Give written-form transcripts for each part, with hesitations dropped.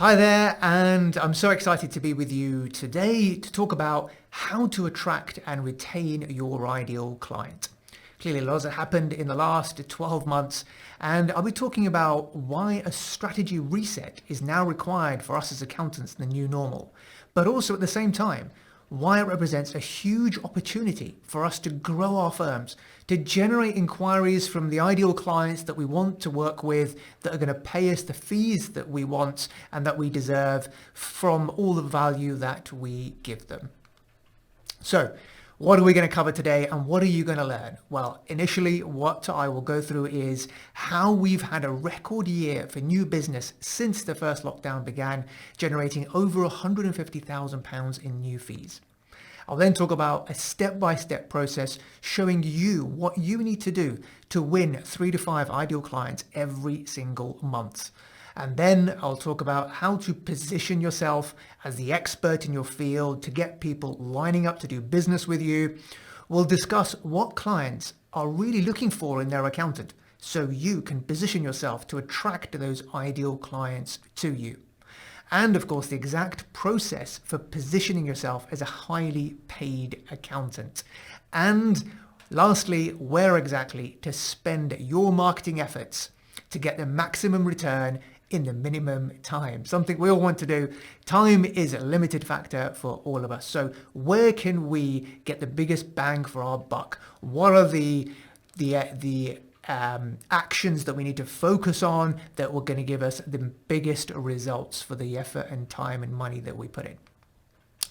Hi there, and I'm so excited to be with you today to talk about how to attract and retain your ideal client. Clearly, a lot has happened in the last 12 months, and I'll be talking about why a strategy reset is now required for us as accountants in the new normal, but also at the same time, why it represents a huge opportunity for us to grow our firms, to generate inquiries from the ideal clients that we want to work with, that are going to pay us the fees that we want and that we deserve from all the value that we give them. So, what are we going to cover today and what are you going to learn? Well, initially, what I will go through is how we've had a record year for new business since the first lockdown began, generating over £150,000 in new fees. I'll then talk about a step-by-step process showing you what you need to do to win 3 to 5 ideal clients every single month. And then I'll talk about how to position yourself as the expert in your field to get people lining up to do business with you. We'll discuss what clients are really looking for in their accountant so you can position yourself to attract those ideal clients to you. And of course, the exact process for positioning yourself as a highly paid accountant. And lastly, where exactly to spend your marketing efforts to get the maximum return in the minimum time. Something we all want to do. Time is a limited factor for all of us. So where can we get the biggest bang for our buck? What are the actions that we need to focus on that are going to give us the biggest results for the effort and time and money that we put in?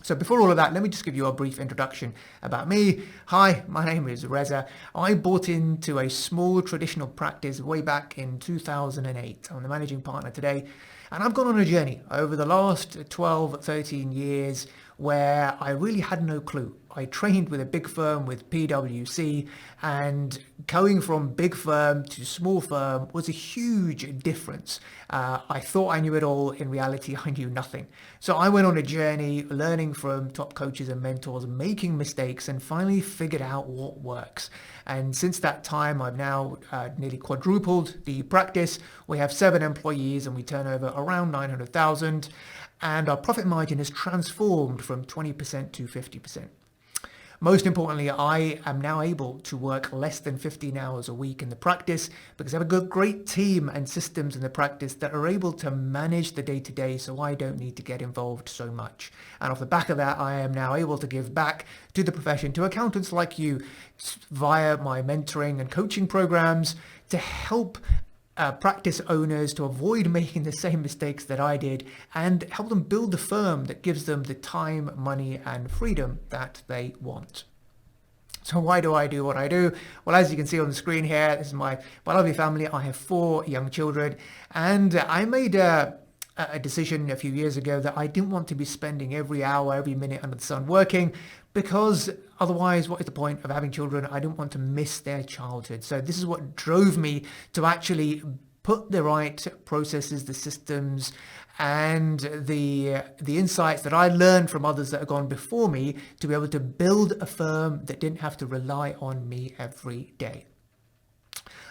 So before all of that, let me just give you a brief introduction about me. Hi, my name is Reza. I bought into a small traditional practice way back in 2008. I'm the managing partner today, and I've gone on a journey over the last 12, 13 years where I really had no clue. I trained with a big firm with PwC, and going from big firm to small firm was a huge difference. I thought I knew it all. In reality, I knew nothing. So I went on a journey learning from top coaches and mentors, making mistakes, and finally figured out what works. And since that time, I've now nearly quadrupled the practice. We have 7 employees and we turn over around 900,000. And our profit margin has transformed from 20% to 50%. Most importantly, I am now able to work less than 15 hours a week in the practice because I have a great team and systems in the practice that are able to manage the day-to-day, so I don't need to get involved so much. And off the back of that, I am now able to give back to the profession, to accountants like you, via my mentoring and coaching programs to help practice owners to avoid making the same mistakes that I did and help them build a firm that gives them the time, money, and freedom that they want. So why do I do what I do? Well, as you can see on the screen here, this is my lovely family. I have 4 young children, and I made a decision a few years ago that I didn't want to be spending every hour, every minute under the sun working, because otherwise, what is the point of having children? I didn't want to miss their childhood. So this is what drove me to actually put the right processes, the systems, and the insights that I learned from others that have gone before me to be able to build a firm that didn't have to rely on me every day.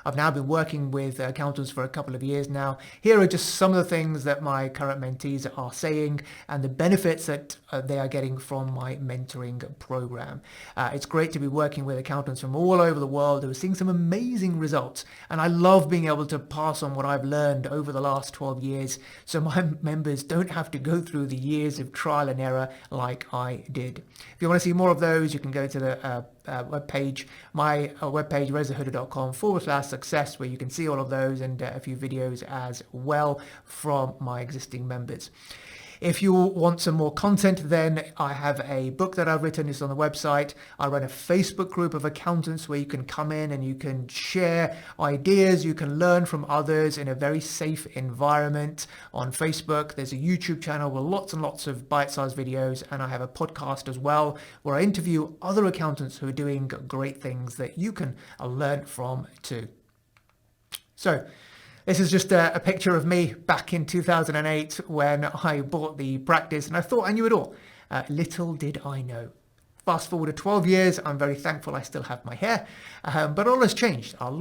I've now been working with accountants for a couple of years now. Here are just some of the things that my current mentees are saying and the benefits that they are getting from my mentoring program. It's great to be working with accountants from all over the world who are seeing some amazing results. And I love being able to pass on what I've learned over the last 12 years so my members don't have to go through the years of trial and error like I did. If you want to see more of those, you can go to the webpage, my webpage, rezahuda.com/success, where you can see all of those and a few videos as well from my existing members. If you want some more content, then I have a book that I've written. It's on the website. I run a Facebook group of accountants where you can come in and you can share ideas. You can learn from others in a very safe environment on Facebook. There's a YouTube channel with lots and lots of bite-sized videos, and I have a podcast as well where I interview other accountants who are doing great things that you can learn from too. So, this is just a picture of me back in 2008 when I bought the practice, and I thought I knew it all. Little did I know. Fast forward to 12 years, I'm very thankful I still have my hair, but all has changed. I've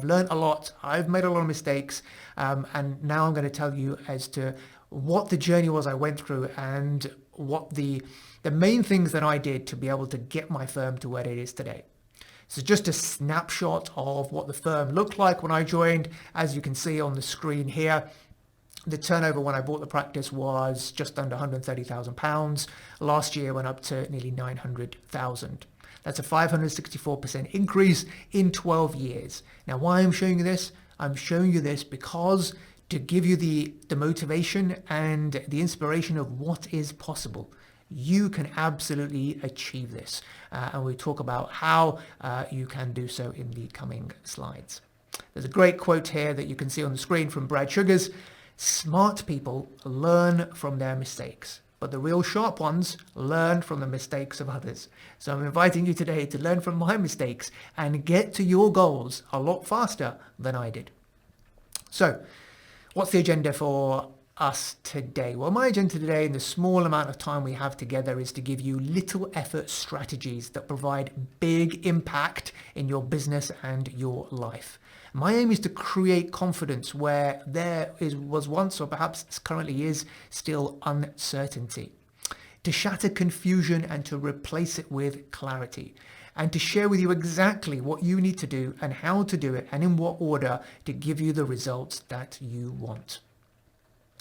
learned a lot, I've made a lot of mistakes, and now I'm going to tell you as to what the journey was I went through and what the main things that I did to be able to get my firm to where it is today. So just a snapshot of what the firm looked like when I joined. As you can see on the screen here, the turnover when I bought the practice was just under £130,000. Last year went up to nearly 900,000. That's a 564% increase in 12 years. Now, why I'm showing you this? I'm showing you this because to give you the motivation and the inspiration of what is possible. You can absolutely achieve this. And we talk about how you can do so in the coming slides. There's a great quote here that you can see on the screen from Brad Sugars. Smart people learn from their mistakes, but the real sharp ones learn from the mistakes of others. So I'm inviting you today to learn from my mistakes and get to your goals a lot faster than I did. So what's the agenda for us today? Well, my agenda today in the small amount of time we have together is to give you little effort strategies that provide big impact in your business and your life. My aim is to create confidence where was once, or perhaps currently is, still uncertainty. To shatter confusion and to replace it with clarity. And to share with you exactly what you need to do and how to do it and in what order to give you the results that you want.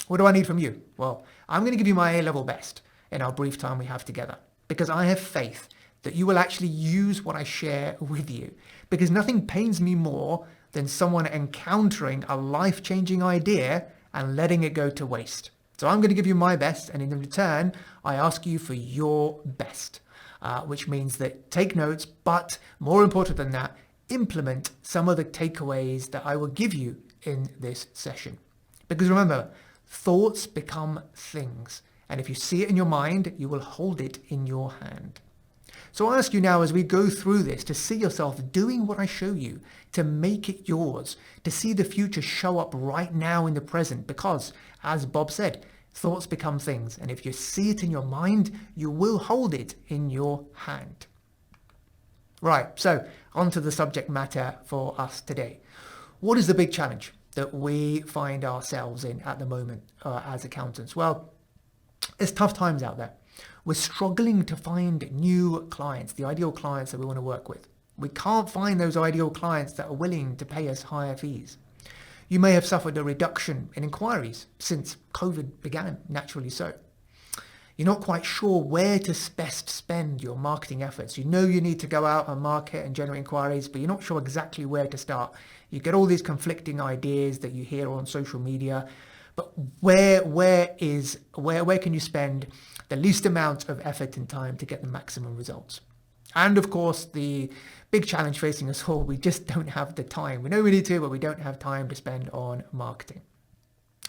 What do I need from you? Well, I'm going to give you my A-level best in our brief time we have together, because I have faith that you will actually use what I share with you, because nothing pains me more than someone encountering a life-changing idea and letting it go to waste. So I'm going to give you my best, and in return, I ask you for your best, which means that take notes, but more important than that, implement some of the takeaways that I will give you in this session. Because remember, thoughts become things, and if you see it in your mind, you will hold it in your hand. So I ask you now, as we go through this, to see yourself doing what I show you, to make it yours, to see the future show up right now in the present, because, as Bob said, thoughts become things, and if you see it in your mind, you will hold it in your hand. Right, so on to the subject matter for us today. What is the big challenge that we find ourselves in at the moment as accountants? Well, it's tough times out there. We're struggling to find new clients, the ideal clients that we want to work with. We can't find those ideal clients that are willing to pay us higher fees. You may have suffered a reduction in inquiries since COVID began, naturally so. You're not quite sure where to best spend your marketing efforts. You know you need to go out and market and generate inquiries, but you're not sure exactly where to start. You get all these conflicting ideas that you hear on social media, but where can you spend the least amount of effort and time to get the maximum results? And of course, the big challenge facing us all, we just don't have the time. We know we need to, but we don't have time to spend on marketing.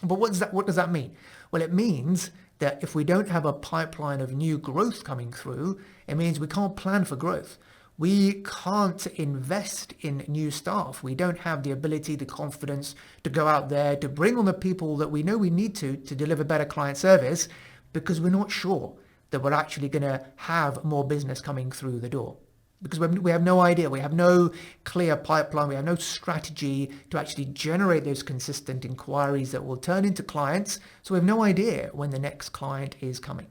But what does that mean? Well, it means that if we don't have a pipeline of new growth coming through, it means we can't plan for growth. We can't invest in new staff. We don't have the ability, the confidence to go out there to bring on the people that we know we need to deliver better client service, because we're not sure that we're actually going to have more business coming through the door. Because we have no idea, we have no clear pipeline, we have no strategy to actually generate those consistent inquiries that will turn into clients. So we have no idea when the next client is coming.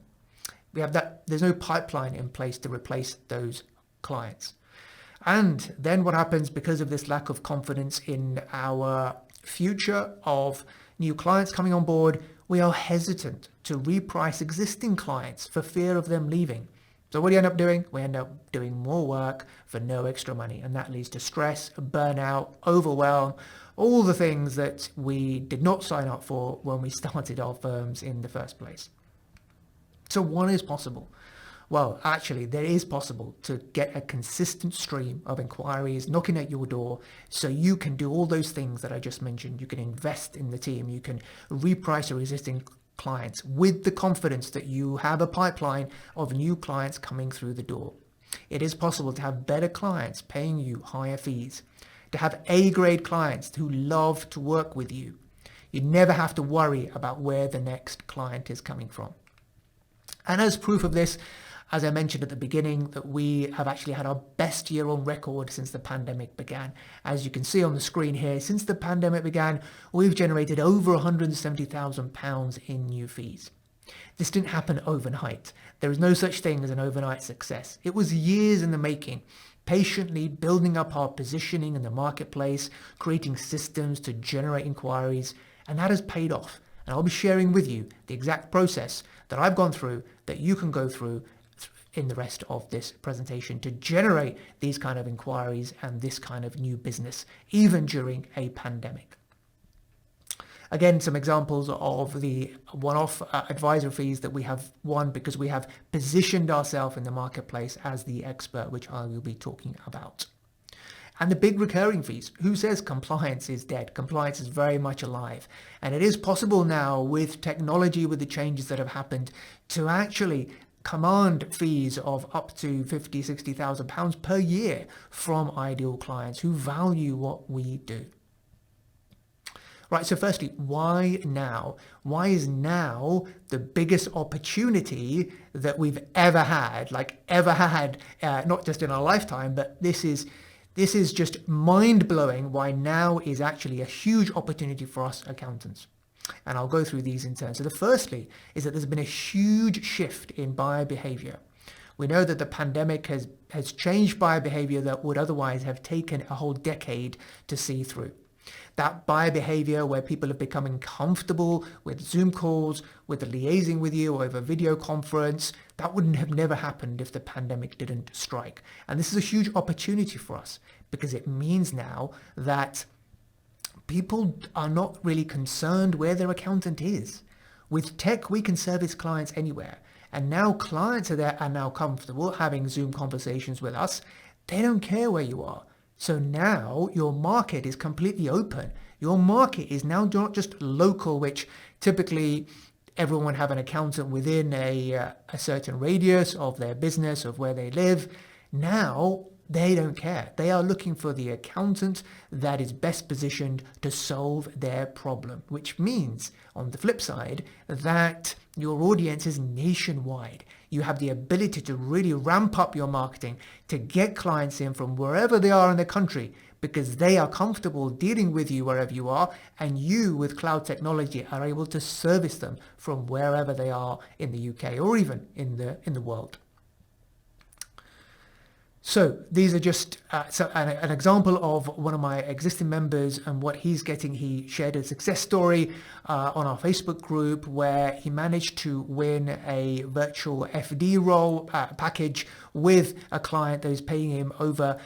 There's no pipeline in place to replace those clients. And then what happens because of this lack of confidence in our future of new clients coming on board? We are hesitant to reprice existing clients for fear of them leaving. So what do you end up doing? We end up doing more work for no extra money, and that leads to stress, burnout, overwhelm, all the things that we did not sign up for when we started our firms in the first place. So what is possible? Well, actually, there is possible to get a consistent stream of inquiries knocking at your door, so you can do all those things that I just mentioned. You can invest in the team. You can reprice your existing clients with the confidence that you have a pipeline of new clients coming through the door. It is possible to have better clients paying you higher fees, to have A-grade clients who love to work with you. You never have to worry about where the next client is coming from. And as proof of this, As I mentioned at the beginning, that we have actually had our best year on record since the pandemic began. As you can see on the screen here, since the pandemic began, we've generated over £170,000 in new fees. This didn't happen overnight. There is no such thing as an overnight success. It was years in the making, patiently building up our positioning in the marketplace, creating systems to generate inquiries, and that has paid off. And I'll be sharing with you the exact process that I've gone through that you can go through in the rest of this presentation to generate these kind of inquiries and this kind of new business, even during a pandemic. Again, some examples of the one-off advisor fees that we have won because we have positioned ourselves in the marketplace as the expert, which I will be talking about. And the big recurring fees. Who says compliance is dead? Compliance is very much alive. And it is possible now with technology, with the changes that have happened, to actually command fees of up to £50,000, £60,000 per year from ideal clients who value what we do. Right, so firstly, why now? Why is now the biggest opportunity that we've ever had, not just in our lifetime, but this is just mind-blowing why now is actually a huge opportunity for us accountants. And I'll go through these in turn. So the firstly is that there's been a huge shift in buyer behavior. We know that the pandemic has changed buyer behavior that would otherwise have taken a whole decade to see through. That buyer behavior where people are becoming comfortable with Zoom calls, with liaising with you over video conference, that wouldn't have never happened if the pandemic didn't strike. And this is a huge opportunity for us because it means now that people are not really concerned where their accountant is. With tech, we can service clients anywhere. And now clients are now comfortable having Zoom conversations with us. They don't care where you are. So now your market is completely open. Your market is now not just local, which typically everyone would have an accountant within a certain radius of their business, of where they live. Now they don't care. They are looking for the accountant that is best positioned to solve their problem, which means on the flip side that your audience is nationwide. You have the ability to really ramp up your marketing to get clients in from wherever they are in the country because they are comfortable dealing with you wherever you are, and you with cloud technology are able to service them from wherever they are in the UK or even in the world. So these are just an example of one of my existing members and what he's getting. He shared a success story on our Facebook group where he managed to win a virtual FD role package with a client that is paying him over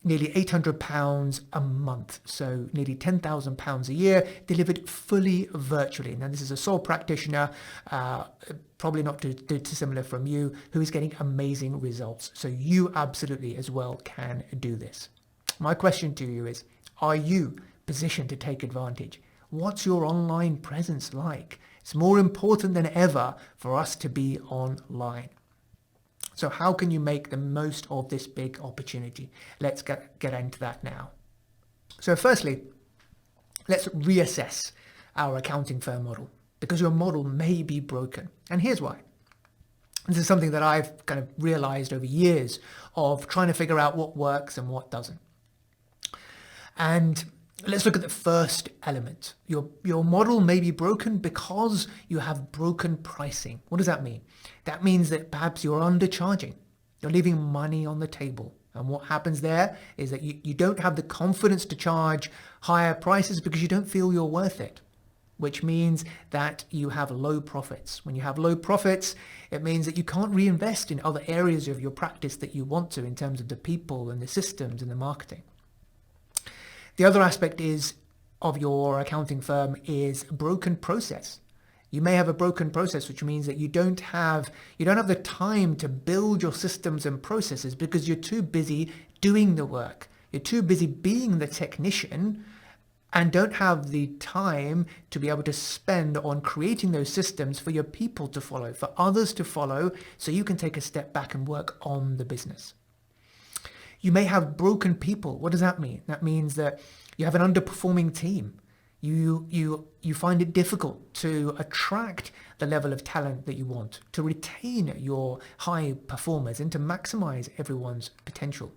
nearly £800 a month, so nearly £10,000 a year, delivered fully virtually. Now, this is a sole practitioner, probably not too dissimilar from you, who is getting amazing results. So you absolutely as well can do this. My question to you is, are you positioned to take advantage? What's your online presence like? It's more important than ever for us to be online. So how can you make the most of this big opportunity? Let's get into that now. So firstly, let's reassess our accounting firm model because your model may be broken. And here's why. This is something that I've kind of realized over years of trying to figure out what works and what doesn't. And let's look at the first element. Your model may be broken because you have broken pricing. What does that mean? That means that perhaps you're undercharging. You're leaving money on the table. And what happens there is that you don't have the confidence to charge higher prices because you don't feel you're worth it, which means that you have low profits. When you have low profits, it means that you can't reinvest in other areas of your practice that you want to in terms of the people and the systems and the marketing. The other aspect of your accounting firm is broken process. You may have a broken process, which means that you don't have the time to build your systems and processes because you're too busy doing the work. You're too busy being the technician and don't have the time to be able to spend on creating those systems for your people to follow, for others to follow, so you can take a step back and work on the business. You may have broken people. What does that mean? That means that you have an underperforming team. You find it difficult to attract the level of talent that you want, to retain your high performers, and to maximize everyone's potential.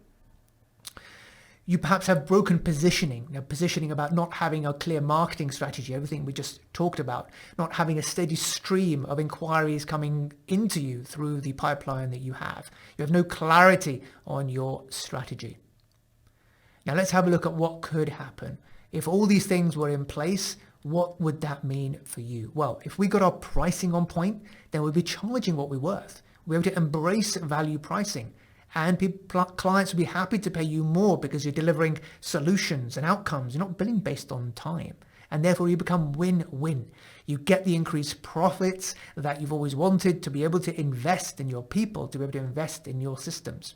You perhaps have broken positioning. Now, positioning about not having a clear marketing strategy, everything we just talked about, not having a steady stream of inquiries coming into you through the pipeline that you have. You have no clarity on your strategy. Now, let's have a look at what could happen. If all these things were in place, what would that mean for you? Well, if we got our pricing on point, then we'd be charging what we're worth. We're able to embrace value pricing. And clients will be happy to pay you more because you're delivering solutions and outcomes. You're not billing based on time. And therefore you become win-win. You get the increased profits that you've always wanted to be able to invest in your people, to be able to invest in your systems.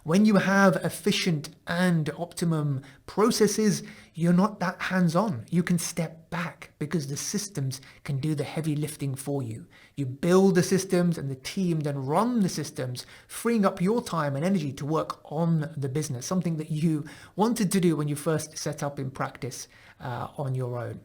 When you have efficient and optimum processes, you're not that hands-on. You can step back because the systems can do the heavy lifting for you. You build the systems and the team then run the systems, freeing up your time and energy to work on the business, something that you wanted to do when you first set up in practice on your own.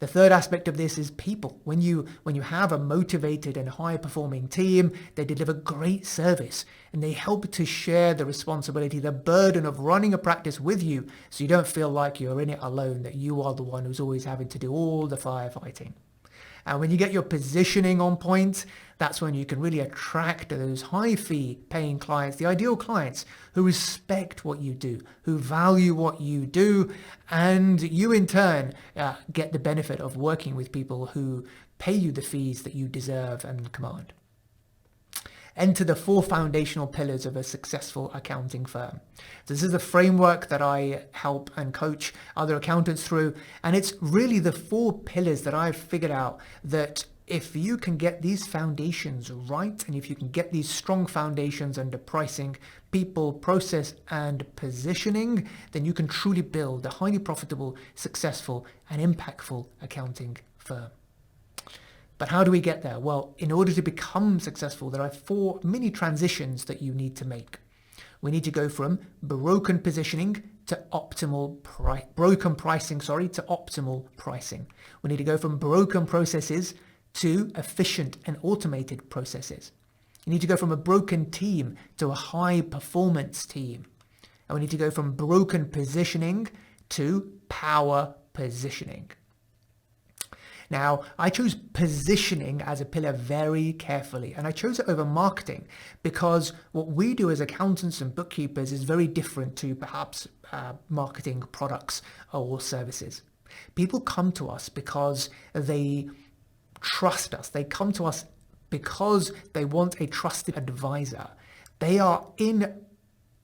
The third aspect of this is people. When you have a motivated and high-performing team, they deliver great service and they help to share the responsibility, the burden of running a practice with you, so you don't feel like you're in it alone, that you are the one who's always having to do all the firefighting. And when you get your positioning on point, that's when you can really attract those high fee paying clients, the ideal clients who respect what you do, who value what you do, and you in turn get the benefit of working with people who pay you the fees that you deserve and command. Enter the 4 foundational pillars of a successful accounting firm. This is a framework that I help and coach other accountants through, and it's really the 4 pillars that I've figured out that if you can get these foundations right, and if you can get these strong foundations under pricing, people, process, and positioning, then you can truly build a highly profitable, successful, and impactful accounting firm. But how do we get there? Well, in order to become successful, there are 4 mini transitions that you need to make. We need to go from broken positioning to optimal broken pricing to optimal pricing. We need to go from broken processes to efficient and automated processes. You need to go from a broken team to a high performance team. And we need to go from broken positioning to power positioning. Now, I chose positioning as a pillar very carefully, and I chose it over marketing because what we do as accountants and bookkeepers is very different to perhaps marketing products or services. People come to us because they trust us. They come to us because they want a trusted advisor. They are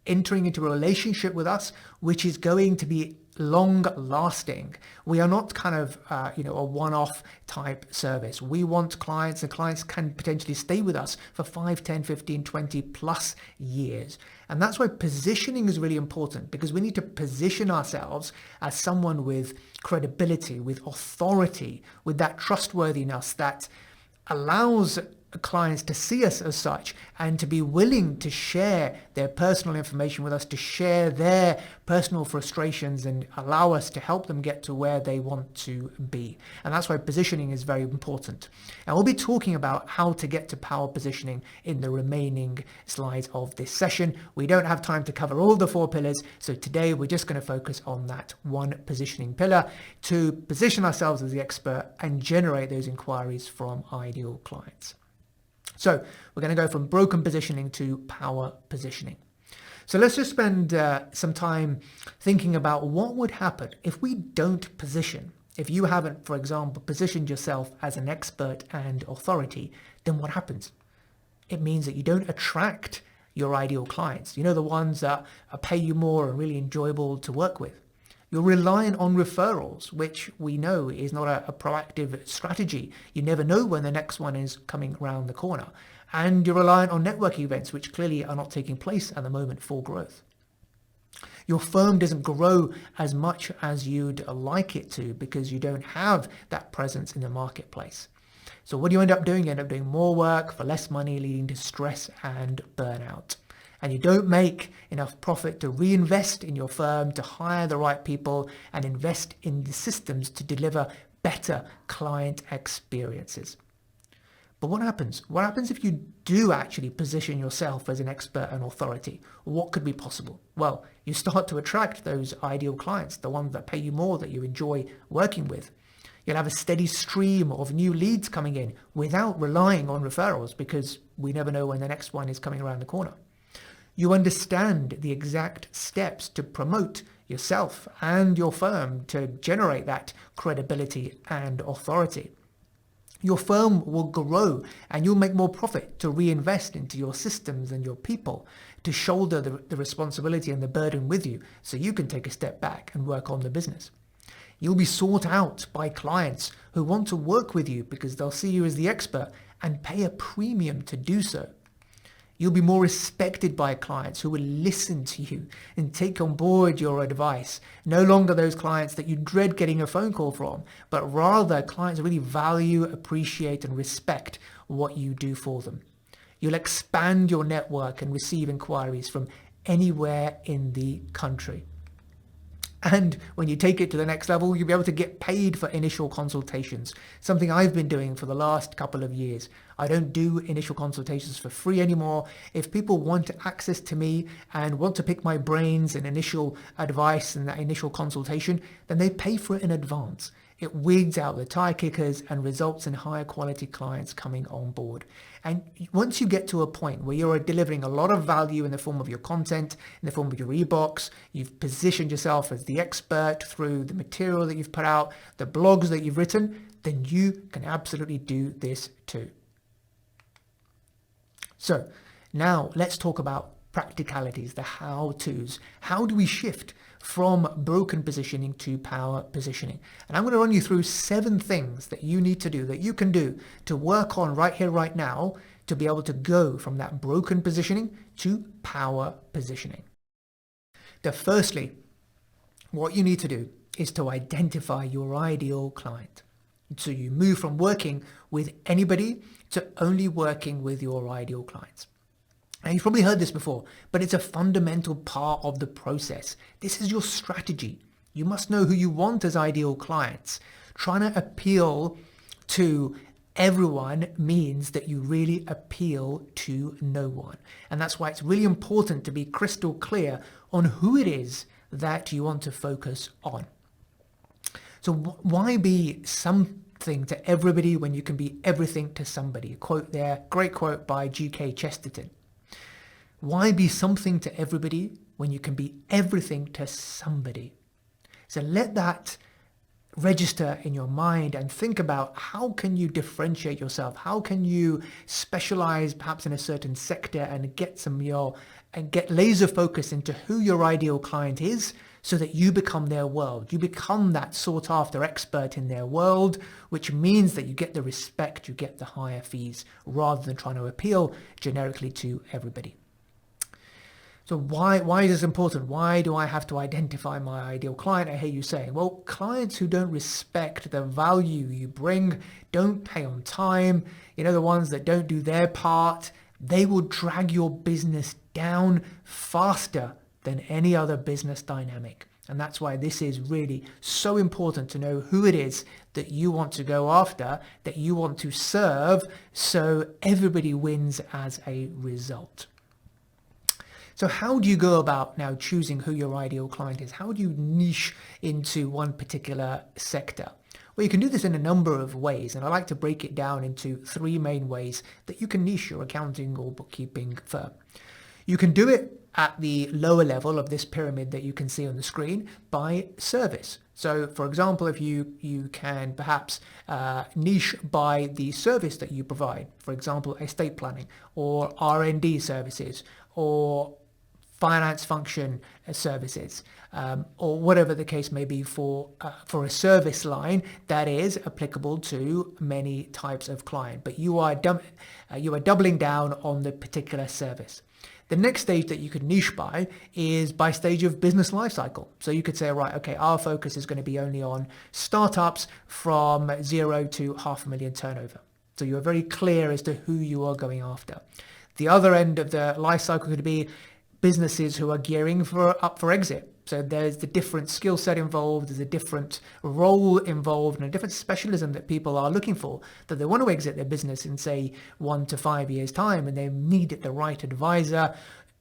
entering into a relationship with us which is going to be long lasting. We are not kind of a one-off type service. We want clients, and clients can potentially stay with us for 5, 10, 15, 20 plus years. And that's why positioning is really important, because we need to position ourselves as someone with credibility, with authority, with that trustworthiness that allows clients to see us as such and to be willing to share their personal information with us, to share their personal frustrations and allow us to help them get to where they want to be. And that's why positioning is very important. And we'll be talking about how to get to power positioning in the remaining slides of this session. We don't have time to cover all the 4 pillars, so today we're just going to focus on that one positioning pillar to position ourselves as the expert and generate those inquiries from ideal clients. So we're going to go from broken positioning to power positioning. So let's just spend some time thinking about what would happen if we don't position. If you haven't, for example, positioned yourself as an expert and authority, then what happens? It means that you don't attract your ideal clients. You know, the ones that pay you more and really enjoyable to work with. You're relying on referrals, which we know is not a proactive strategy. You never know when the next one is coming around the corner. And you're relying on network events, which clearly are not taking place at the moment for growth. Your firm doesn't grow as much as you'd like it to because you don't have that presence in the marketplace. So what do you end up doing? You end up doing more work for less money, leading to stress and burnout. and you don't make enough profit to reinvest in your firm, to hire the right people and invest in the systems to deliver better client experiences. But what happens? What happens if you do actually position yourself as an expert and authority? What could be possible? Well, you start to attract those ideal clients, the ones that pay you more, that you enjoy working with. You'll have a steady stream of new leads coming in without relying on referrals, because we never know when the next one is coming around the corner. You understand the exact steps to promote yourself and your firm to generate that credibility and authority. Your firm will grow and you'll make more profit to reinvest into your systems and your people, to shoulder the responsibility and the burden with you so you can take a step back and work on the business. You'll be sought out by clients who want to work with you because they'll see you as the expert and pay a premium to do so. You'll be more respected by clients who will listen to you and take on board your advice. No longer those clients that you dread getting a phone call from, but rather clients who really value, appreciate, and respect what you do for them. You'll expand your network and receive inquiries from anywhere in the country. And when you take it to the next level, you'll be able to get paid for initial consultations, something I've been doing for the last couple of years. I don't do initial consultations for free anymore. If people want access to me and want to pick my brains and initial advice and that initial consultation, then they pay for it in advance. It weeds out the tire kickers and results in higher quality clients coming on board. And once you get to a point where you're delivering a lot of value in the form of your content, in the form of your e-books, you've positioned yourself as the expert through the material that you've put out, the blogs that you've written, then you can absolutely do this too. So now let's talk about practicalities, the how-tos. How do we shift from broken positioning to power positioning? And I'm going to run you through 7 things that you need to do, that you can do to work on right here, right now, to be able to go from that broken positioning to power positioning. Firstly, what you need to do is to identify your ideal client. So you move from working with anybody to only working with your ideal clients. And you've probably heard this before, but it's a fundamental part of the process. This is your strategy. You must know who you want as ideal clients. Trying to appeal to everyone means that you really appeal to no one. And that's why it's really important to be crystal clear on who it is that you want to focus on. So why be something to everybody when you can be everything to somebody? A quote there, great quote by G.K. Chesterton. Why be something to everybody when you can be everything to somebody? So let that register in your mind and think about, how can you differentiate yourself? How can you specialize perhaps in a certain sector and get laser focus into who your ideal client is, so that you become their world. You become that sought after expert in their world, which means that you get the respect, you get the higher fees, rather than trying to appeal generically to everybody. So why is this important? Why do I have to identify my ideal client? I hear you saying, well, clients who don't respect the value you bring, don't pay on time, the ones that don't do their part, they will drag your business down faster than any other business dynamic. And that's why this is really so important to know who it is that you want to go after, that you want to serve, so everybody wins as a result. So how do you go about now choosing who your ideal client is? How do you niche into one particular sector? Well, you can do this in a number of ways, and I like to break it down into 3 main ways that you can niche your accounting or bookkeeping firm. You can do it at the lower level of this pyramid that you can see on the screen by service. So for example, if you can perhaps niche by the service that you provide, for example, estate planning or R&D services or finance function services, or whatever the case may be for a service line that is applicable to many types of client, but you are doubling down on the particular service. The next stage that you could niche by is by stage of business life cycle. So you could say, right, okay, our focus is going to be only on startups from 0 to $500,000 turnover. So you're very clear as to who you are going after. The other end of the life cycle could be businesses who are gearing up for exit. So there's the different skill set involved, there's a different role involved, and a different specialism that people are looking for, that they want to exit their business in, say, 1 to 5 years' time, and they need the right advisor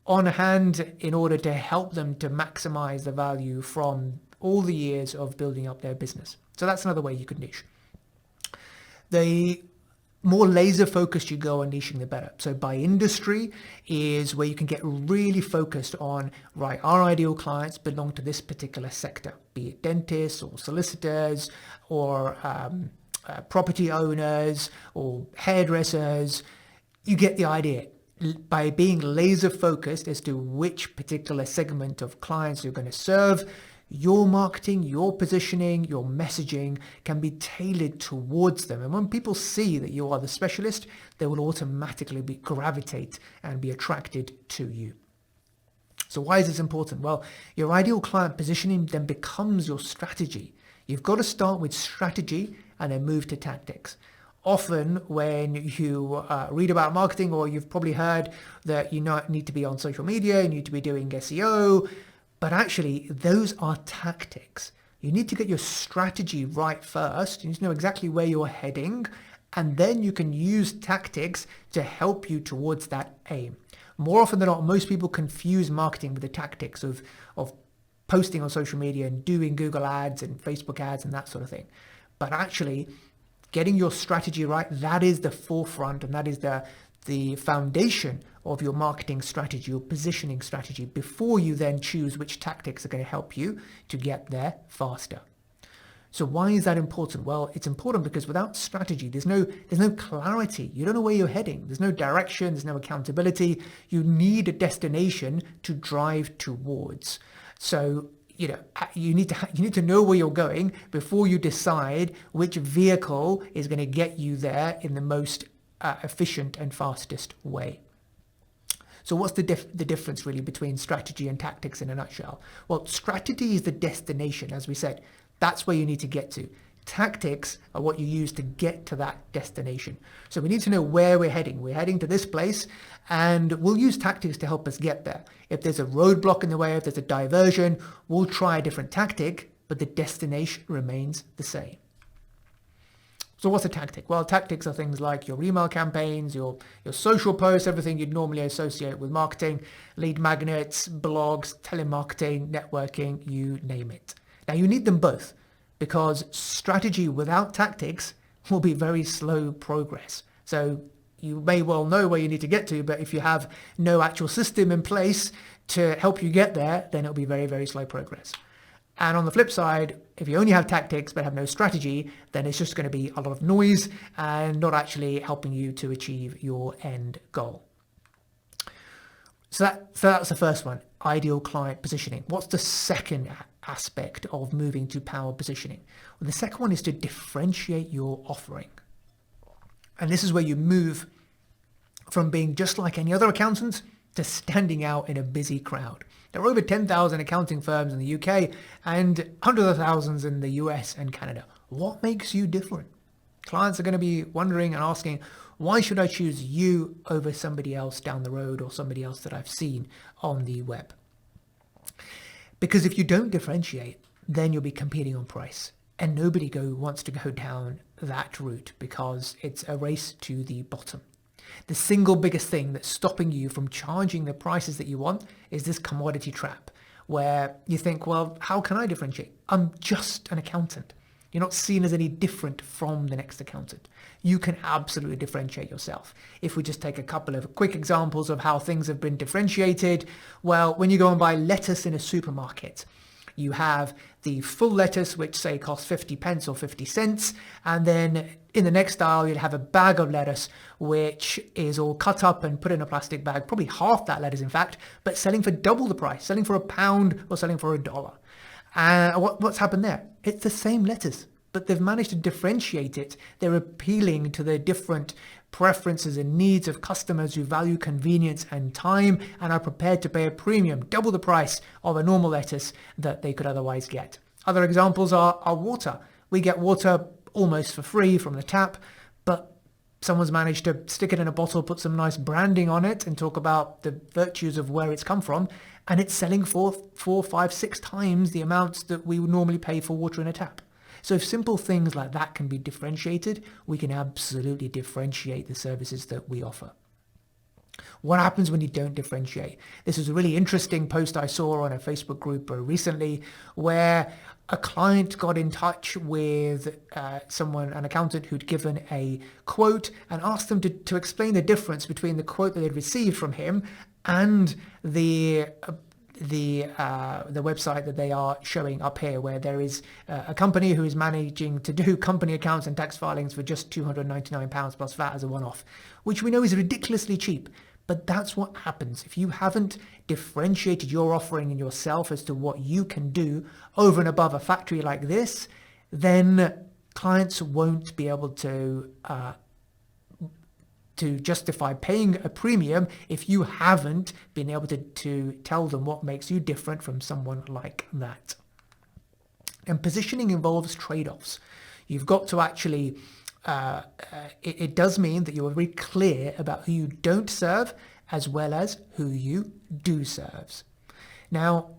on hand in order to help them to maximize the value from all the years of building up their business. So that's another way you could niche. The more laser focused you go on niching, the better. So by industry is where you can get really focused on, right, our ideal clients belong to this particular sector, be it dentists or solicitors or property owners or hairdressers. You get the idea. By being laser focused as to which particular segment of clients you're going to serve, your marketing, your positioning, your messaging can be tailored towards them. And when people see that you are the specialist, they will automatically gravitate and be attracted to you. So why is this important? Well, your ideal client positioning then becomes your strategy. You've got to start with strategy and then move to tactics. Often when you read about marketing, or you've probably heard that you need to be on social media, you need to be doing SEO, but actually those are tactics. You need to get your strategy right first. You need to know exactly where you're heading, and then you can use tactics to help you towards that aim. More often than not, most people confuse marketing with the tactics of posting on social media and doing Google ads and Facebook ads and that sort of thing. But actually, getting your strategy right, that is the forefront, and that is the foundation of your marketing strategy, your positioning strategy, before you then choose which tactics are going to help you to get there faster. So why is that important? Well, it's important because without strategy, there's no clarity. You don't know where you're heading. There's no direction. There's no accountability. You need a destination to drive towards. So you need to know where you're going before you decide which vehicle is going to get you there in the most efficient and fastest way. So what's the difference really between strategy and tactics in a nutshell? Well, strategy is the destination, as we said. That's where you need to get to. Tactics are what you use to get to that destination. So we need to know where we're heading. We're heading to this place, and we'll use tactics to help us get there. If there's a roadblock in the way, if there's a diversion, we'll try a different tactic, but the destination remains the same. So what's a tactic? Well, tactics are things like your email campaigns, your social posts, everything you'd normally associate with marketing, lead magnets, blogs, telemarketing, networking, you name it. Now you need them both, because strategy without tactics will be very slow progress. So you may well know where you need to get to, but if you have no actual system in place to help you get there, then it'll be very, very slow progress. And on the flip side, if you only have tactics but have no strategy, then it's just going to be a lot of noise and not actually helping you to achieve your end goal. So that's the first one, ideal client positioning. What's the second aspect of moving to power positioning? Well, the second one is to differentiate your offering. And this is where you move from being just like any other accountant to standing out in a busy crowd. There are over 10,000 accounting firms in the UK and hundreds of thousands in the US and Canada. What makes you different? Clients are going to be wondering and asking, why should I choose you over somebody else down the road or somebody else that I've seen on the web? Because if you don't differentiate, then you'll be competing on price. And nobody wants to go down that route because it's a race to the bottom. The single biggest thing that's stopping you from charging the prices that you want is this commodity trap, where you think, well, how can I differentiate? I'm just an accountant. You're not seen as any different from the next accountant. You can absolutely differentiate yourself. If we just take a couple of quick examples of how things have been differentiated, well, when you go and buy lettuce in a supermarket, you have the full lettuce, which say costs 50 pence or 50 cents. And then in the next aisle, you'd have a bag of lettuce, which is all cut up and put in a plastic bag, probably half that lettuce, in fact, but selling for double the price, selling for £1 or selling for $1. And what's happened there? It's the same lettuce, but they've managed to differentiate it. They're appealing to the different preferences and needs of customers who value convenience and time and are prepared to pay a premium, double the price of a normal lettuce that they could otherwise get. Other examples are water. We get water almost for free from the tap, but someone's managed to stick it in a bottle, put some nice branding on it and talk about the virtues of where it's come from, and it's selling for 4, 5, 6 times the amounts that we would normally pay for water in a tap. So if simple things like that can be differentiated, we can absolutely differentiate the services that we offer. What happens when you don't differentiate? This is a really interesting post I saw on a Facebook group recently where a client got in touch with an accountant who'd given a quote and asked them to explain the difference between the quote that they'd received from him and the website that they are showing up here, where there is a company who is managing to do company accounts and tax filings for just £299 plus VAT as a one-off, which we know is ridiculously cheap. But that's what happens. If you haven't differentiated your offering and yourself as to what you can do over and above a factory like this, then clients won't be able to justify paying a premium if you haven't been able to tell them what makes you different from someone like that. And positioning involves trade-offs. You've got to actually it does mean that you are very clear about who you don't serve as well as who you do serve. Now,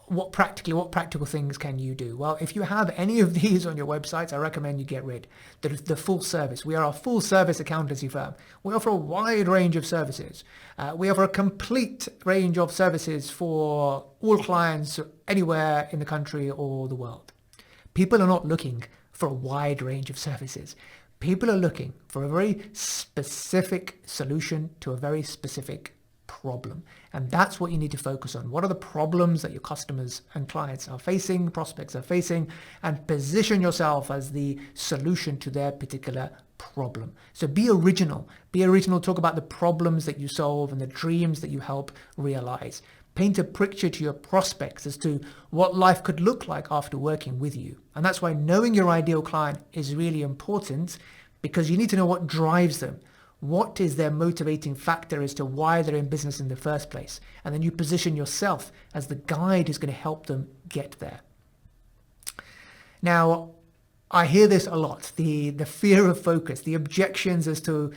what practical things can you do? Well, if you have any of these on your websites, I recommend you get rid. The full service. We are a full service accountancy firm. We offer a wide range of services. We offer a complete range of services for all clients anywhere in the country or the world. People are not looking for a wide range of services. People are looking for a very specific solution to a very specific problem. And that's what you need to focus on. What are the problems that your customers and clients are facing, prospects are facing, and position yourself as the solution to their particular problem. So be original. Be original. Talk about the problems that you solve and the dreams that you help realize. Paint a picture to your prospects as to what life could look like after working with you. And that's why knowing your ideal client is really important, because you need to know what drives them. What is their motivating factor as to why they're in business in the first place? And then you position yourself as the guide who's going to help them get there. Now, I hear this a lot, the fear of focus, the objections as to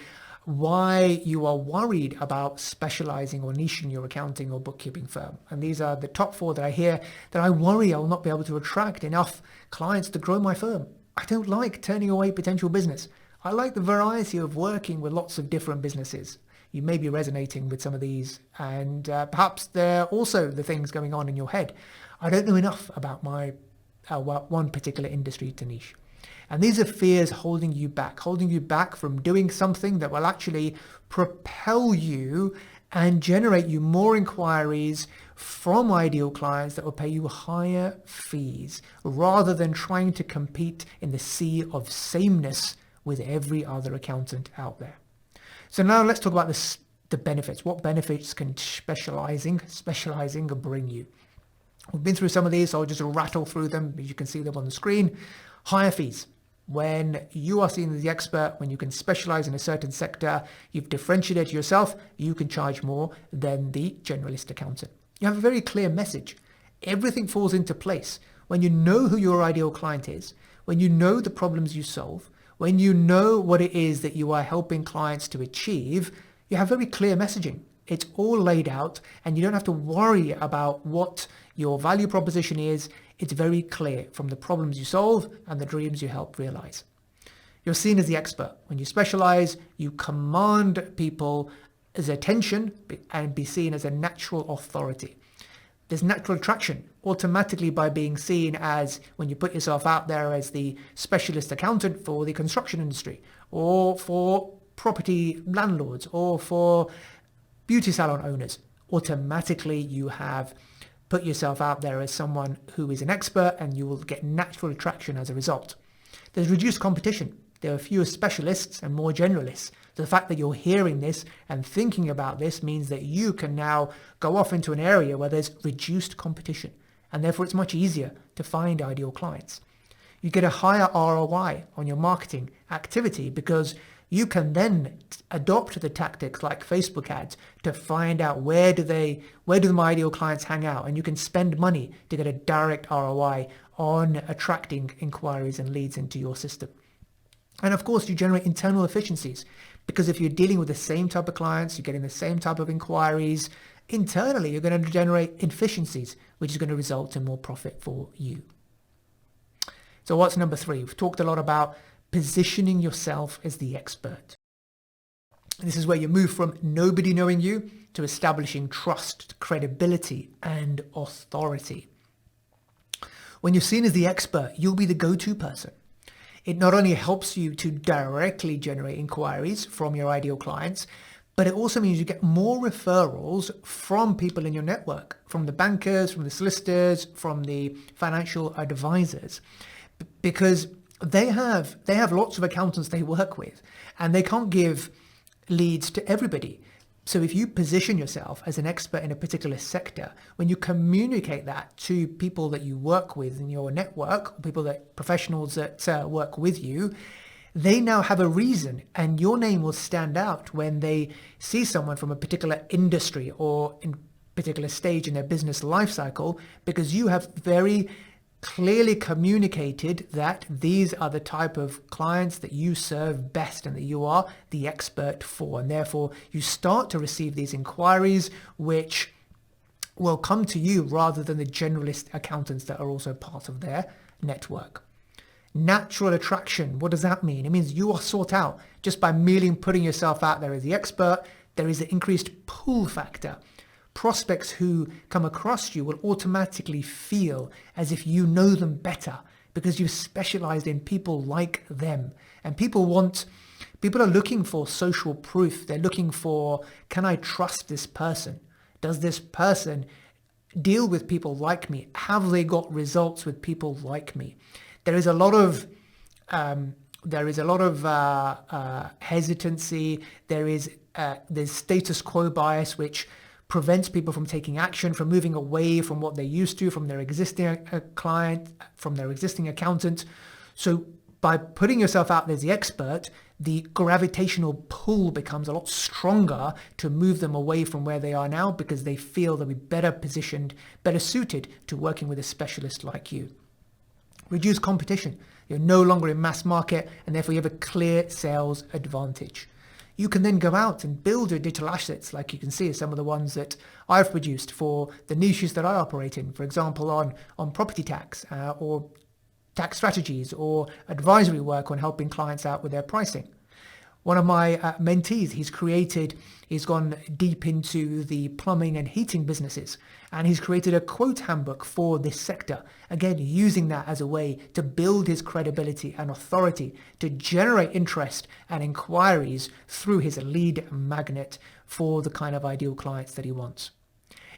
why you are worried about specializing or niching your accounting or bookkeeping firm. And these are the top 4 that I hear that I worry I will not be able to attract enough clients to grow my firm. I don't like turning away potential business. I like the variety of working with lots of different businesses. You may be resonating with some of these, and perhaps they're also the things going on in your head. I don't know enough about my one particular industry to niche. And these are fears holding you back from doing something that will actually propel you and generate you more inquiries from ideal clients that will pay you higher fees, rather than trying to compete in the sea of sameness with every other accountant out there. So now let's talk about the benefits. What benefits can specializing bring you? We've been through some of these, so I'll just rattle through them. You can see them on the screen. Higher fees. When you are seen as the expert, when you can specialize in a certain sector, you've differentiated yourself, you can charge more than the generalist accountant. You have a very clear message. Everything falls into place when you know who your ideal client is, when you know the problems you solve, when you know what it is that you are helping clients to achieve. You have very clear messaging. It's all laid out, and you don't have to worry about what your value proposition is. It's very clear from the problems you solve and the dreams you help realize. You're seen as the expert. When you specialize, you command people's attention and be seen as a natural authority. There's natural attraction automatically by being seen as, when you put yourself out there as the specialist accountant for the construction industry, or for property landlords, or for beauty salon owners. Automatically you have put yourself out there as someone who is an expert, and you will get natural attraction as a result. There's reduced competition. There are fewer specialists and more generalists. The fact that you're hearing this and thinking about this means that you can now go off into an area where there's reduced competition, and therefore it's much easier to find ideal clients. You get a higher ROI on your marketing activity, because you can then adopt the tactics like Facebook ads to find out where do my ideal clients hang out, and you can spend money to get a direct ROI on attracting inquiries and leads into your system. And of course, you generate internal efficiencies, because if you're dealing with the same type of clients, you're getting the same type of inquiries, internally, you're going to generate efficiencies, which is going to result in more profit for you. So what's number 3? We've talked a lot about positioning yourself as the expert. This is where you move from nobody knowing you to establishing trust, credibility, and authority. When you're seen as the expert, you'll be the go-to person. It not only helps you to directly generate inquiries from your ideal clients, but it also means you get more referrals from people in your network, from the bankers, from the solicitors, from the financial advisors, because they have lots of accountants they work with, and they can't give leads to everybody. So if you position yourself as an expert in a particular sector, when you communicate that to people that you work with in your network, professionals that work with you, they now have a reason, and your name will stand out when they see someone from a particular industry or in particular stage in their business life cycle, because you have very clearly communicated that these are the type of clients that you serve best and that you are the expert for. And therefore, you start to receive these inquiries which will come to you rather than the generalist accountants that are also part of their network. Natural attraction, what does that mean? It means you are sought out just by merely putting yourself out there as the expert. There is an increased pull factor. Prospects who come across you will automatically feel as if you know them better because you've specialized in people like them. And people are looking for social proof. They're looking for, can I trust this person? Does this person deal with people like me? Have they got results with people like me? There is a lot of hesitancy. There's status quo bias, which prevents people from taking action, from moving away from what they're used to, from their existing client, from their existing accountant. So by putting yourself out there as the expert, the gravitational pull becomes a lot stronger to move them away from where they are now, because they feel they'll be better positioned, better suited to working with a specialist like you. Reduce competition. You're no longer in mass market, and therefore you have a clear sales advantage. You can then go out and build your digital assets, like you can see some of the ones that I've produced for the niches that I operate in, for example, on property tax or tax strategies or advisory work on helping clients out with their pricing. One of my mentees, he's gone deep into the plumbing and heating businesses, and he's created a quote handbook for this sector. Again, using that as a way to build his credibility and authority, to generate interest and inquiries through his lead magnet for the kind of ideal clients that he wants.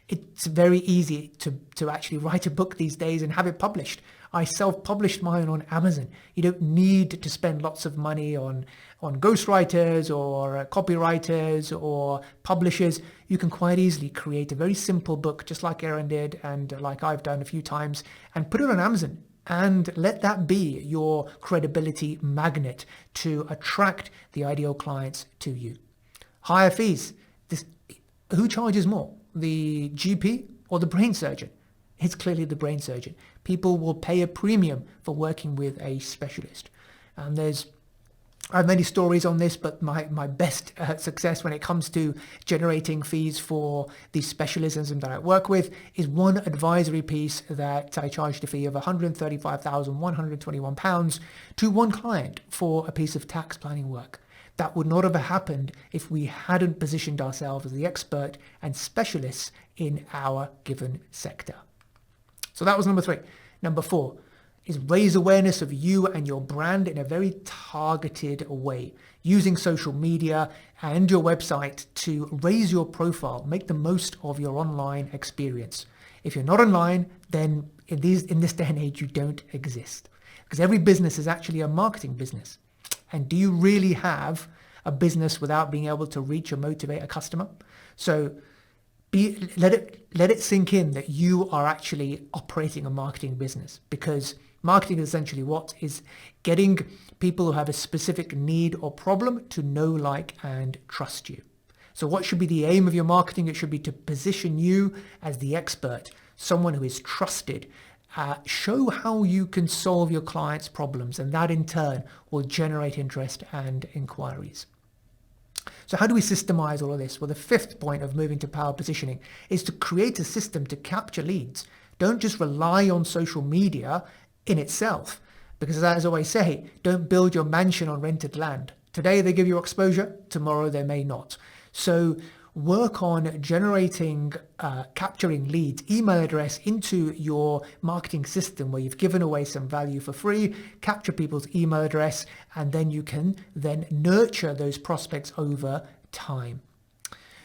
It's very easy to actually write a book these days and have it published. I self-published mine on Amazon. You don't need to spend lots of money on ghostwriters or copywriters or publishers. You can quite easily create a very simple book, just like Aaron did and like I've done a few times, and put it on Amazon and let that be your credibility magnet to attract the ideal clients to you. Higher fees. Who charges more, the GP or the brain surgeon? It's clearly the brain surgeon. People will pay a premium for working with a specialist. And I have many stories on this, but my best success when it comes to generating fees for the specialisms that I work with is one advisory piece that I charged a fee of £135,121 to one client for a piece of tax planning work. That would not have happened if we hadn't positioned ourselves as the expert and specialists in our given sector. So that was number 3. Number 4 is raise awareness of you and your brand in a very targeted way, using social media and your website to raise your profile, make the most of your online experience. If you're not online, then in this day and age, you don't exist, because every business is actually a marketing business. And do you really have a business without being able to reach or motivate a customer? So let it sink in that you are actually operating a marketing business, because marketing is essentially what is getting people who have a specific need or problem to know, like, and trust you. So what should be the aim of your marketing? It should be to position you as the expert, someone who is trusted, show how you can solve your clients' problems, and that in turn will generate interest and inquiries. So how do we systemize all of this? Well, the fifth point of moving to power positioning is to create a system to capture leads. Don't just rely on social media in itself, because as I always say, don't build your mansion on rented land. Today they give you exposure, tomorrow they may not. So work on generating, capturing leads, email address into your marketing system where you've given away some value for free, capture people's email address, and then you can then nurture those prospects over time.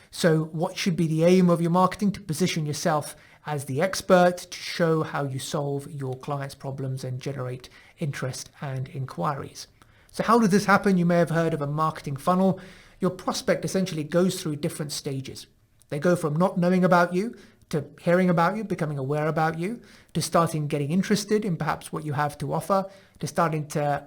So what should be the aim of your marketing? To position yourself as the expert, to show how you solve your clients' problems and generate interest and inquiries. So how does this happen? You may have heard of a marketing funnel. Your prospect essentially goes through different stages. They go from not knowing about you to hearing about you, becoming aware about you, to starting getting interested in perhaps what you have to offer, to starting to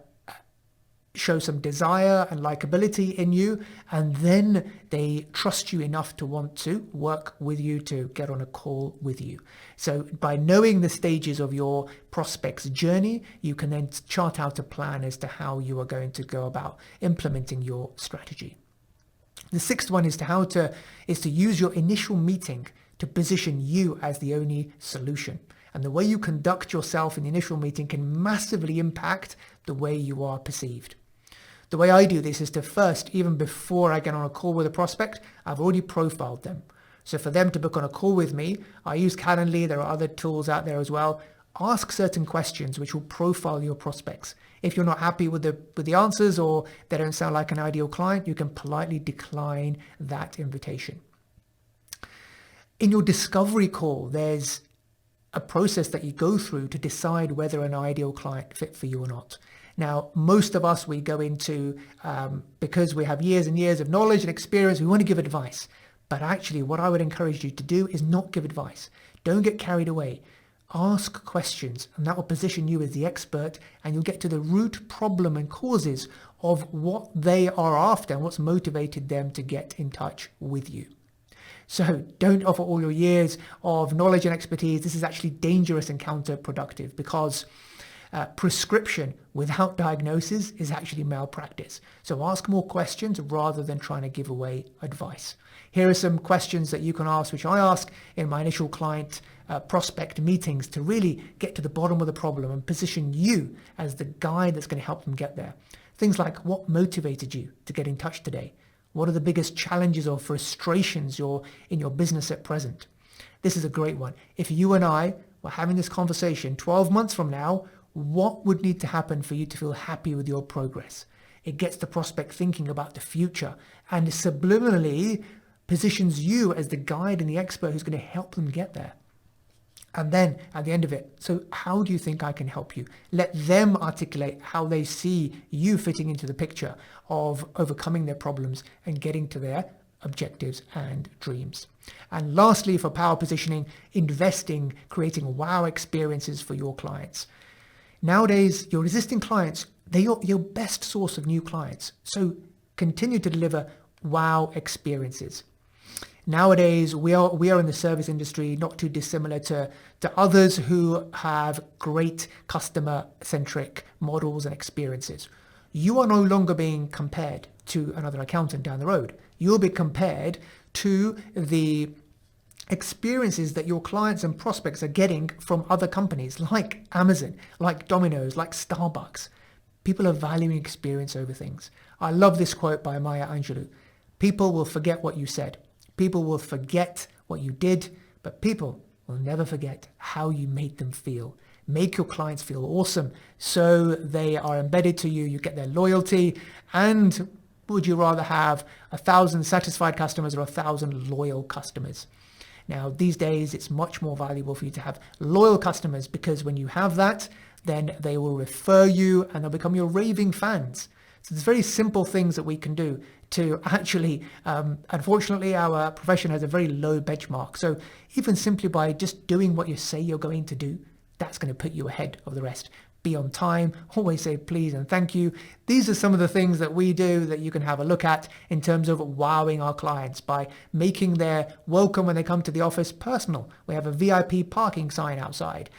show some desire and likability in you, and then they trust you enough to want to work with you, to get on a call with you. So by knowing the stages of your prospect's journey, you can then chart out a plan as to how you are going to go about implementing your strategy. The sixth one is to use your initial meeting to position you as the only solution. And the way you conduct yourself in the initial meeting can massively impact the way you are perceived. The way I do this is to first, even before I get on a call with a prospect, I've already profiled them. So for them to book on a call with me, I use Calendly. There are other tools out there as well. Ask certain questions which will profile your prospects. If you're not happy with the answers, or they don't sound like an ideal client, you can politely decline that invitation. In your discovery call, there's a process that you go through to decide whether an ideal client fit for you or not. Now, most of us, we go into, because we have years and years of knowledge and experience, we want to give advice. But actually, what I would encourage you to do is not give advice. Don't get carried away. Ask questions, and that will position you as the expert, and you'll get to the root problem and causes of what they are after and what's motivated them to get in touch with you. So don't offer all your years of knowledge and expertise. This is actually dangerous and counterproductive, because prescription without diagnosis is actually malpractice. So ask more questions rather than trying to give away advice. Here are some questions that you can ask, which I ask in my initial client prospect meetings, to really get to the bottom of the problem and position you as the guide that's going to help them get there. Things like, what motivated you to get in touch today? What are the biggest challenges or frustrations in your business at present? This is a great one. If you and I were having this conversation 12 months from now, what would need to happen for you to feel happy with your progress? It gets the prospect thinking about the future, and subliminally positions you as the guide and the expert who's going to help them get there. And then at the end of it, so how do you think I can help you? Let them articulate how they see you fitting into the picture of overcoming their problems and getting to their objectives and dreams. And lastly, for power positioning, investing, creating wow experiences for your clients. Nowadays, your existing clients, they're your best source of new clients. So continue to deliver wow experiences. Nowadays, we are in the service industry, not too dissimilar to others who have great customer-centric models and experiences. You are no longer being compared to another accountant down the road. You'll be compared to the experiences that your clients and prospects are getting from other companies like Amazon, like Domino's, like Starbucks. People are valuing experience over things. I love this quote by Maya Angelou. People will forget what you said. People will forget what you did, but people will never forget how you made them feel. Make your clients feel awesome so they are embedded to you, you get their loyalty, and would you rather have 1,000 satisfied customers or 1,000 loyal customers? Now, these days, it's much more valuable for you to have loyal customers, because when you have that, then they will refer you and they'll become your raving fans. So there's very simple things that we can do to actually, unfortunately, our profession has a very low benchmark. So even simply by just doing what you say you're going to do, that's going to put you ahead of the rest. be on time, always say please and thank you. These are some of the things that we do that you can have a look at in terms of wowing our clients by making their welcome when they come to the office personal. We have a VIP parking sign outside.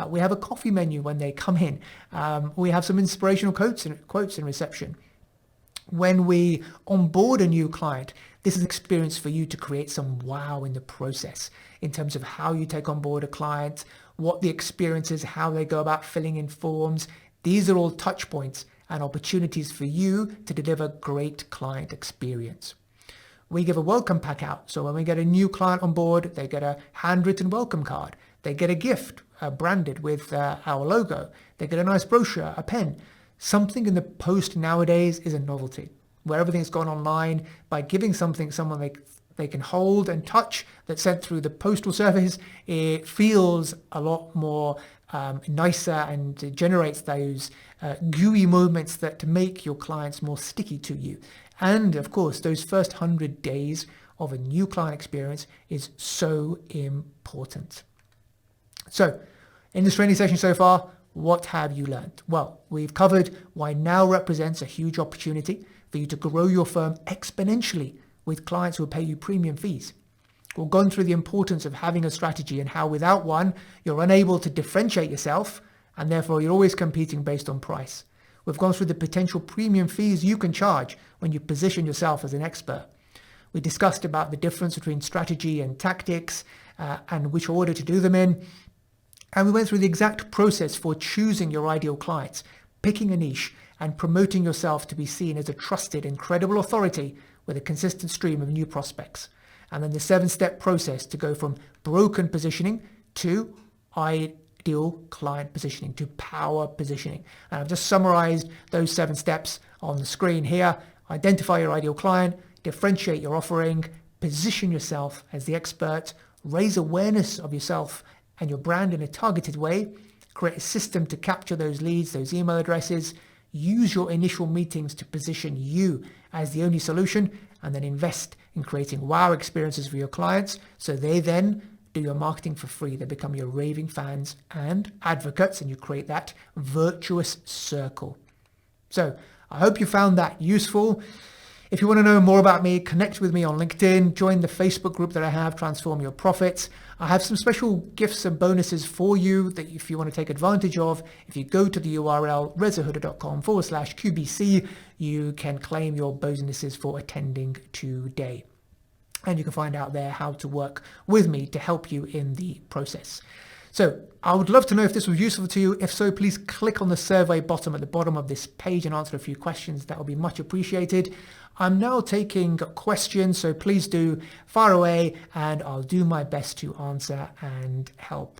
We have a coffee menu when they come in. We have some inspirational quotes in reception. When we onboard a new client, this is an experience for you to create some wow in the process in terms of how you take on board a client, what the experience is, how they go about filling in forms. These are all touch points and opportunities for you to deliver great client experience. We give a welcome pack out. So when we get a new client on board, they get a handwritten welcome card. They get a gift branded with our logo. They get a nice brochure, a pen. Something in the post nowadays is a novelty, where everything's gone online. By giving something someone they can hold and touch that's sent through the postal service, it feels a lot more nicer and it generates those gooey moments that make your clients more sticky to you. And of course, those first 100 days of a new client experience is so important. So in this training session so far, what have you learned? Well, we've covered why now represents a huge opportunity for you to grow your firm exponentially with clients who will pay you premium fees. We've gone through the importance of having a strategy and how without one, you're unable to differentiate yourself and therefore you're always competing based on price. We've gone through the potential premium fees you can charge when you position yourself as an expert. We discussed about the difference between strategy and tactics and which order to do them in. And we went through the exact process for choosing your ideal clients, picking a niche, and promoting yourself to be seen as a trusted and credible authority with a consistent stream of new prospects. And then the 7-step process to go from broken positioning to ideal client positioning, to power positioning. And I've just summarized those 7 steps on the screen here. Identify your ideal client, differentiate your offering, position yourself as the expert, raise awareness of yourself and your brand in a targeted way, create a system to capture those leads, those email addresses, use your initial meetings to position you as the only solution, and then invest in creating wow experiences for your clients so they then do your marketing for free. They become your raving fans and advocates, and you create that virtuous circle. So I hope you found that useful. If you want to know more about me, connect with me on LinkedIn, join the Facebook group that I have, Transform Your Profits. I have some special gifts and bonuses for you that if you want to take advantage of, if you go to the URL rezahuda.com/QBC, you can claim your bonuses for attending today. And you can find out there how to work with me to help you in the process. So I would love to know if this was useful to you. If so, please click on the survey button at the bottom of this page and answer a few questions. That would be much appreciated. I'm now taking questions, so please do fire away and I'll do my best to answer and help